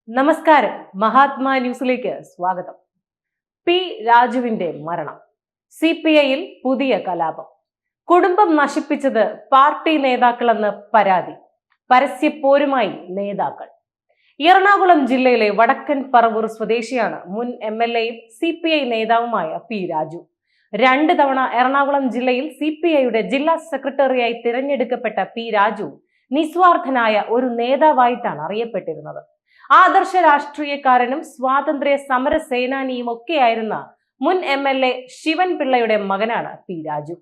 നമസ്കാരം. മഹാത്മാ ന്യൂസിലേക്ക് സ്വാഗതം. പി രാജുവിന്റെ മരണം. CPIയിൽ പുതിയ കലാപം. കുടുംബം നശിപ്പിച്ചത് പാർട്ടി നേതാക്കളെന്ന് പരാതി. പരസ്യപ്പോരുമായി നേതാക്കൾ. എറണാകുളം ജില്ലയിലെ വടക്കൻ പറവൂർ സ്വദേശിയാണ് മുൻ MLAയും CPI നേതാവുമായ പി രാജു. 2 തവണ എറണാകുളം ജില്ലയിൽ CPIയുടെ ജില്ലാ സെക്രട്ടറിയായി തിരഞ്ഞെടുക്കപ്പെട്ട പി രാജു നിസ്വാർത്ഥനായ ഒരു നേതാവായിട്ടാണ് അറിയപ്പെട്ടിരുന്നത്. ആദർശ രാഷ്ട്രീയക്കാരനും സ്വാതന്ത്ര്യ സമര സേനാനിയും ഒക്കെയായിരുന്ന മുൻ MLA ശിവൻ പിള്ളയുടെ മകനാണ് പി രാജു.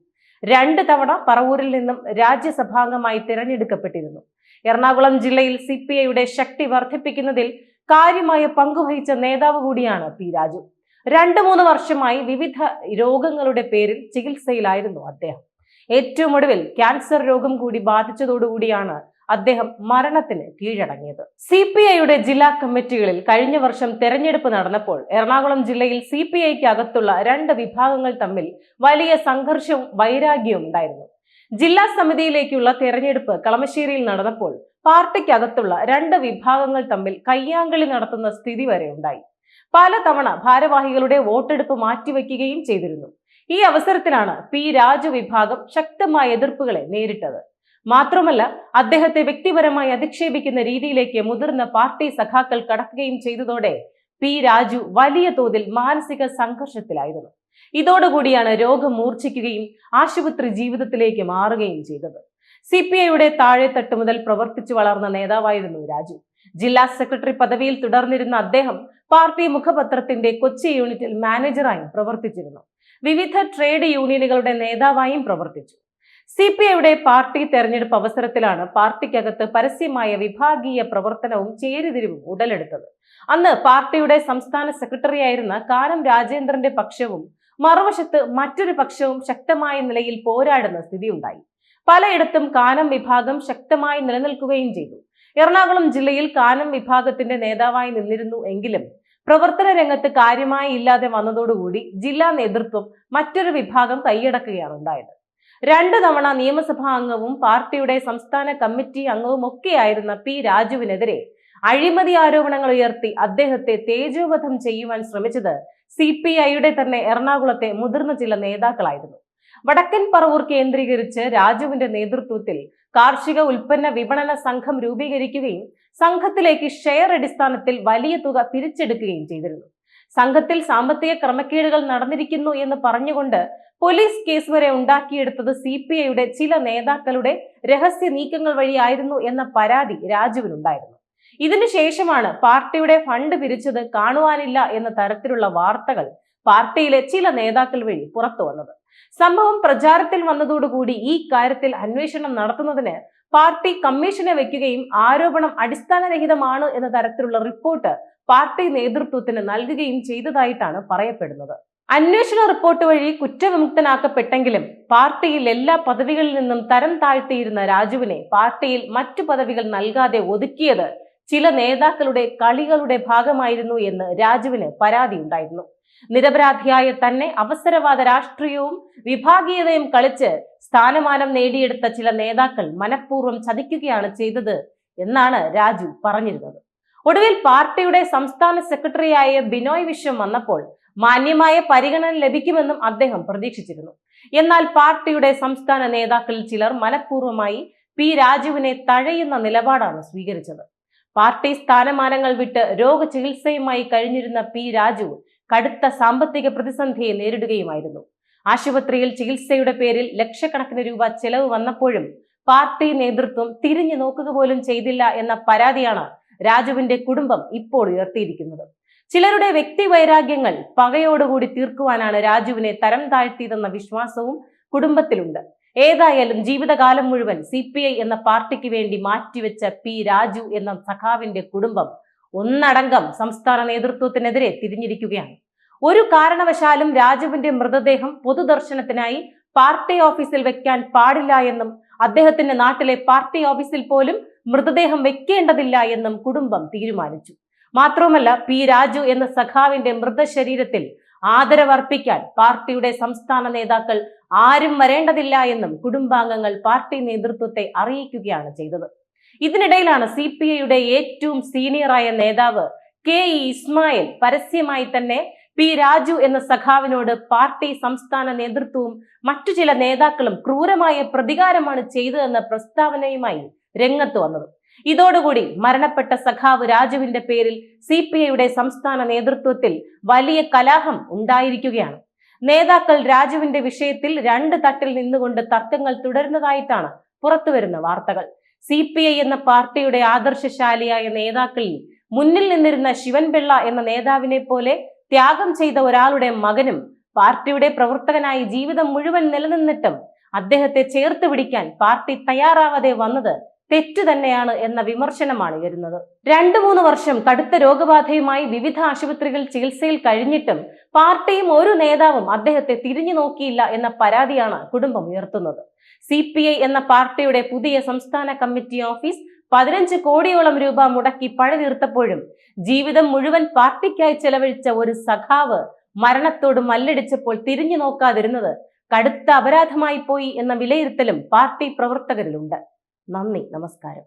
2 തവണ പറവൂരിൽ നിന്നും രാജ്യസഭാംഗമായി തിരഞ്ഞെടുക്കപ്പെട്ടിരുന്നു. എറണാകുളം ജില്ലയിൽ CPIയുടെ ശക്തി വർദ്ധിപ്പിക്കുന്നതിൽ കാര്യമായ പങ്കുവഹിച്ച നേതാവ് കൂടിയാണ് പി രാജു. 2-3 വർഷമായി വിവിധ രോഗങ്ങളുടെ പേരിൽ ചികിത്സയിലായിരുന്നു അദ്ദേഹം. ഏറ്റവും ഒടുവിൽ ക്യാൻസർ രോഗം കൂടി ബാധിച്ചതോടുകൂടിയാണ് അദ്ദേഹം മരണത്തിന് കീഴടങ്ങിയത്. CPIയുടെ ജില്ലാ കമ്മിറ്റികളിൽ കഴിഞ്ഞ വർഷം തെരഞ്ഞെടുപ്പ് നടന്നപ്പോൾ എറണാകുളം ജില്ലയിൽ CPIക്ക് അകത്തുള്ള 2 വിഭാഗങ്ങൾ തമ്മിൽ വലിയ സംഘർഷവും വൈരാഗ്യവും ഉണ്ടായിരുന്നു. ജില്ലാ സമിതിയിലേക്കുള്ള തെരഞ്ഞെടുപ്പ് കളമശ്ശേരിയിൽ നടന്നപ്പോൾ പാർട്ടിക്കകത്തുള്ള 2 വിഭാഗങ്ങൾ തമ്മിൽ കയ്യാങ്കളി നടത്തുന്ന സ്ഥിതി വരെ ഉണ്ടായി. പലതവണ ഭാരവാഹികളുടെ വോട്ടെടുപ്പ് മാറ്റിവെക്കുകയും ചെയ്തിരുന്നു. ഈ അവസരത്തിലാണ് പി രാജു വിഭാഗം ശക്തമായ എതിർപ്പുകളെ നേരിട്ടത്. മാത്രമല്ല, അദ്ദേഹത്തെ വ്യക്തിപരമായി അധിക്ഷേപിക്കുന്ന രീതിയിലേക്ക് മുതിർന്ന പാർട്ടി സഖാക്കൾ കടക്കുകയും ചെയ്തതോടെ പി രാജു വലിയ തോതിൽ മാനസിക സംഘർഷത്തിലായിരുന്നു. ഇതോടുകൂടിയാണ് രോഗം മൂർച്ഛിക്കുകയും ആശുപത്രി ജീവിതത്തിലേക്ക് മാറുകയും ചെയ്തത്. CPIയുടെ താഴെത്തട്ട് മുതൽ പ്രവർത്തിച്ചു വളർന്ന നേതാവായിരുന്നു രാജു. ജില്ലാ സെക്രട്ടറി പദവിയിൽ തുടർന്നിരുന്ന അദ്ദേഹം പാർട്ടി മുഖപത്രത്തിന്റെ കൊച്ചി യൂണിറ്റിൽ മാനേജറായും പ്രവർത്തിച്ചിരുന്നു. വിവിധ ട്രേഡ് യൂണിയനുകളുടെ നേതാവായും പ്രവർത്തിച്ചു. CPIയുടെ പാർട്ടി തെരഞ്ഞെടുപ്പ് അവസരത്തിലാണ് പാർട്ടിക്കകത്ത് പരസ്യമായ വിഭാഗീയ പ്രവർത്തനവും ചേരിതിരിവും ഉടലെടുത്തത്. അന്ന് പാർട്ടിയുടെ സംസ്ഥാന സെക്രട്ടറിയായിരുന്ന കാനം രാജേന്ദ്രന്റെ പക്ഷവും മറുവശത്ത് മറ്റൊരു പക്ഷവും ശക്തമായ നിലയിൽ പോരാടുന്ന സ്ഥിതിയുണ്ടായി. പലയിടത്തും കാനം വിഭാഗം ശക്തമായി നിലനിൽക്കുകയും ചെയ്തു. എറണാകുളം ജില്ലയിൽ കാനം വിഭാഗത്തിന്റെ നേതാവായി നിന്നിരുന്നു എങ്കിലും പ്രവർത്തന രംഗത്ത് കാര്യമായി ഇല്ലാതെ വന്നതോടുകൂടി ജില്ലാ നേതൃത്വം മറ്റൊരു വിഭാഗം കൈയടക്കുകയാണ് ഉണ്ടായത്. 2 തവണ നിയമസഭാ അംഗവും പാർട്ടിയുടെ സംസ്ഥാന കമ്മിറ്റി അംഗവും ഒക്കെയായിരുന്ന പി രാജുവിനെതിരെ അഴിമതി ആരോപണങ്ങൾ ഉയർത്തി അദ്ദേഹത്തെ തേജോവധം ചെയ്യുവാൻ ശ്രമിച്ചത് CPIയുടെ തന്നെ എറണാകുളത്തെ മുതിർന്ന ചില നേതാക്കളായിരുന്നു. വടക്കൻ പറവൂർ കേന്ദ്രീകരിച്ച് രാജുവിന്റെ നേതൃത്വത്തിൽ കാർഷിക ഉൽപ്പന്ന വിപണന സംഘം രൂപീകരിക്കുകയും സംഘത്തിലേക്ക് ഷെയർ അടിസ്ഥാനത്തിൽ വലിയ തുക പിരിച്ചെടുക്കുകയും ചെയ്തിരുന്നു. സംഘത്തിൽ സാമ്പത്തിക ക്രമക്കേടുകൾ നടന്നിരിക്കുന്നു എന്ന് പറഞ്ഞുകൊണ്ട് പോലീസ് കേസ് വരെ ഉണ്ടാക്കിയെടുത്തത് CPIയുടെ ചില നേതാക്കളുടെ രഹസ്യ നീക്കങ്ങൾ വഴിയായിരുന്നു എന്ന പരാതി രാജുവിനുണ്ടായിരുന്നു. ഇതിനുശേഷമാണ് പാർട്ടിയുടെ ഫണ്ട് പിരിച്ചത് കാണുവാനില്ല എന്ന തരത്തിലുള്ള വാർത്തകൾ പാർട്ടിയിലെ ചില നേതാക്കൾ വഴി പുറത്തു വന്നത്. സംഭവം പ്രചാരത്തിൽ വന്നതോടുകൂടി ഈ കാര്യത്തിൽ അന്വേഷണം നടത്തുന്നതിന് പാർട്ടി കമ്മീഷനെ വെക്കുകയും ആരോപണം അടിസ്ഥാനരഹിതമാണ് എന്ന തരത്തിലുള്ള റിപ്പോർട്ട് പാർട്ടി നേതൃത്വത്തിന് നൽകുകയും ചെയ്തതായിട്ടാണ് പറയപ്പെടുന്നത്. അന്വേഷണ റിപ്പോർട്ട് വഴി കുറ്റവിമുക്തനാക്കപ്പെട്ടെങ്കിലും പാർട്ടിയിൽ എല്ലാ പദവികളിൽ നിന്നും തരം താഴ്ത്തിയിരുന്ന രാജുവിനെ പാർട്ടിയിൽ മറ്റു പദവികൾ നൽകാതെ ഒതുക്കിയത് ചില നേതാക്കളുടെ കളികളുടെ ഭാഗമായിരുന്നു എന്ന് രാജുവിന് പരാതി ഉണ്ടായിരുന്നു. നിരപരാധിയായ തന്നെ അവസരവാദ രാഷ്ട്രീയവും വിഭാഗീയതയും കളിച്ച് സ്ഥാനമാനം നേടിയെടുത്ത ചില നേതാക്കൾ മനഃപൂർവ്വം ചതിക്കുകയാണ് ചെയ്തത് എന്നാണ് രാജു പറഞ്ഞിരുന്നത്. ഒടുവിൽ പാർട്ടിയുടെ സംസ്ഥാന സെക്രട്ടറിയായ ബിനോയ് വിശ്വം വന്നപ്പോൾ മാന്യമായ പരിഗണന ലഭിക്കുമെന്നും അദ്ദേഹം പ്രതീക്ഷിച്ചിരുന്നു. എന്നാൽ പാർട്ടിയുടെ സംസ്ഥാന നേതാക്കളിൽ ചിലർ മനഃപൂർവ്വമായി പി രാജുവിനെ തഴയുന്ന നിലപാടാണ് സ്വീകരിച്ചത്. പാർട്ടി സ്ഥാനമാനങ്ങൾ വിട്ട് രോഗചികിത്സയുമായി കഴിഞ്ഞിരുന്ന പി രാജു കടുത്ത സാമ്പത്തിക പ്രതിസന്ധിയെ നേരിടുകയുമായിരുന്നു. ആശുപത്രിയിൽ ചികിത്സയുടെ പേരിൽ ലക്ഷക്കണക്കിന് രൂപ ചെലവ് വന്നപ്പോഴും പാർട്ടി നേതൃത്വം തിരിഞ്ഞു നോക്കുക പോലും ചെയ്തില്ല എന്ന പരാതിയാണ് രാജുവിന്റെ കുടുംബം ഇപ്പോൾ ഉയർത്തിയിരിക്കുന്നത്. ചിലരുടെ വ്യക്തി വൈരാഗ്യങ്ങൾ പകയോടുകൂടി തീർക്കുവാനാണ് രാജുവിനെ തരം താഴ്ത്തിയതെന്ന വിശ്വാസവും കുടുംബത്തിലുണ്ട്. ഏതായാലും ജീവിതകാലം മുഴുവൻ CPI എന്ന പാർട്ടിക്ക് വേണ്ടി മാറ്റിവെച്ച പി രാജു എന്ന സഖാവിന്റെ കുടുംബം ഒന്നടങ്കം സംസ്ഥാന നേതൃത്വത്തിനെതിരെ തിരിഞ്ഞിരിക്കുകയാണ്. ഒരു കാരണവശാലും രാജുവിന്റെ മൃതദേഹം പൊതുദർശനത്തിനായി പാർട്ടി ഓഫീസിൽ വെക്കാൻ പാടില്ല എന്നും അദ്ദേഹത്തിന്റെ നാട്ടിലെ പാർട്ടി ഓഫീസിൽ പോലും മൃതദേഹം വെക്കേണ്ടതില്ല എന്നും കുടുംബം തീരുമാനിച്ചു. മാത്രവുമല്ല, പി രാജു എന്ന സഖാവിന്റെ മൃതശരീരത്തിൽ ആദരവർപ്പിക്കാൻ പാർട്ടിയുടെ സംസ്ഥാന നേതാക്കൾ ആരും വരേണ്ടതില്ല എന്നും കുടുംബാംഗങ്ങൾ പാർട്ടി നേതൃത്വത്തെ അറിയിക്കുകയാണ് ചെയ്തത്. ഇതിനിടയിലാണ് CPIയുടെ ഏറ്റവും സീനിയറായ നേതാവ് KE ഇസ്മായിൽ പരസ്യമായി തന്നെ P രാജു എന്ന സഖാവിനോട് പാർട്ടി സംസ്ഥാന നേതൃത്വവും മറ്റു ചില നേതാക്കളും ക്രൂരമായ പ്രതികാരമാണ് ചെയ്തതെന്ന പ്രസ്താവനയുമായി രംഗത്ത് വന്നത്. ഇതോടുകൂടി മരണപ്പെട്ട സഖാവ് രാജുവിന്റെ പേരിൽ CPIയുടെ സംസ്ഥാന നേതൃത്വത്തിൽ വലിയ കലഹം ഉണ്ടായിരിക്കുകയാണ്. നേതാക്കൾ രാജുവിന്റെ വിഷയത്തിൽ രണ്ട് തട്ടിൽ നിന്നുകൊണ്ട് തർക്കങ്ങൾ തുടരുന്നതായിട്ടാണ് പുറത്തുവരുന്ന വാർത്തകൾ. CPI എന്ന പാർട്ടിയുടെ ആദർശശാലിയായ നേതാക്കളിൽ മുന്നിൽ നിന്നിരുന്ന ശിവൻപിള്ള എന്ന നേതാവിനെ പോലെ ത്യാഗം ചെയ്ത ഒരാളുടെ മകനും പാർട്ടിയുടെ പ്രവർത്തകനായി ജീവിതം മുഴുവൻ നിലനിന്നിട്ടും അദ്ദേഹത്തെ ചേർത്ത് പിടിക്കാൻ പാർട്ടി തയ്യാറാവാതെ വന്നത് തെറ്റു തന്നെയാണ് എന്ന വിമർശനമാണ് വരുന്നത്. 2-3 വർഷം കടുത്ത രോഗബാധയുമായി വിവിധ ആശുപത്രികൾ ചികിത്സയിൽ കഴിഞ്ഞിട്ടും പാർട്ടിയും ഒരു നേതാവും അദ്ദേഹത്തെ തിരിഞ്ഞു നോക്കിയില്ല എന്ന പരാതിയാണ് കുടുംബം ഉയർത്തുന്നത്. CPI എന്ന പാർട്ടിയുടെ പുതിയ സംസ്ഥാന കമ്മിറ്റി ഓഫീസ് 15 കോടിയോളം രൂപ മുടക്കി പണിതീർത്തപ്പോഴും ജീവിതം മുഴുവൻ പാർട്ടിക്കായി ചെലവഴിച്ച ഒരു സഖാവ് മരണത്തോട് മല്ലടിച്ചപ്പോൾ തിരിഞ്ഞു നോക്കാതിരുന്നത് കടുത്ത അപരാധമായി പോയി എന്ന വിലയിരുത്തലും പാർട്ടി പ്രവർത്തകരിലുണ്ട്. നന്ദി, നമസ്കാരം.